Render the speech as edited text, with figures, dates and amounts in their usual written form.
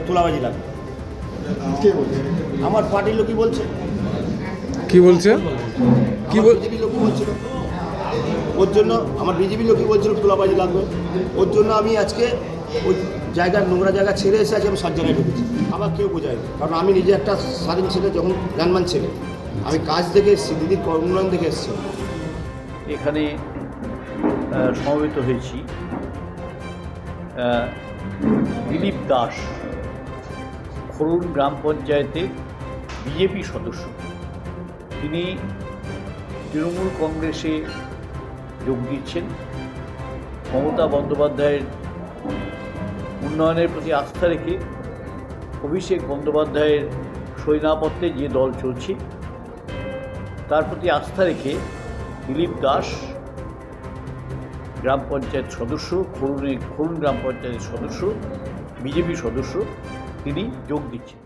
তোলাবাজি লাগবে। আমার পার্টির লোকই বলছে, কি বলছে? কি বিজেপি লোকই বলছিল, ওর জন্য আমার বিজেপি লোকই বলছিল তোলাবাজি লাগবে। ওর জন্য আমি আজকে ওই জায়গার নোংরা জায়গা ছেড়ে এসে আজকে আমি সব জায়গায় ঢুকেছি। আমার কেউ বোঝায়নি, কারণ আমি নিজে একটা স্বাধীন ছেলে, যখন জ্ঞানমান ছেলে, আমি কাজ দেখে এসেছি, দিদির উন্নয়ন দেখে এসেছি। এখানে সমবেত হয়েছি দিলীপ দাস, খরুন গ্রাম পঞ্চায়েতের বিজেপি সদস্য। তিনি তৃণমূল কংগ্রেসে যোগ দিচ্ছেন। মমতা বন্দ্যোপাধ্যায়ের উন্নয়নের প্রতি আস্থা রেখে অভিষেক বন্দ্যোপাধ্যায়ের সৈনাপত্যে যে দল চলছে তার প্রতি আস্থা রেখে দিলীপ দাস গ্রাম পঞ্চায়েত সদস্য, খরুন গ্রাম পঞ্চায়েতের সদস্য, বিজেপি সদস্য, তিনি যোগ দিচ্ছেন।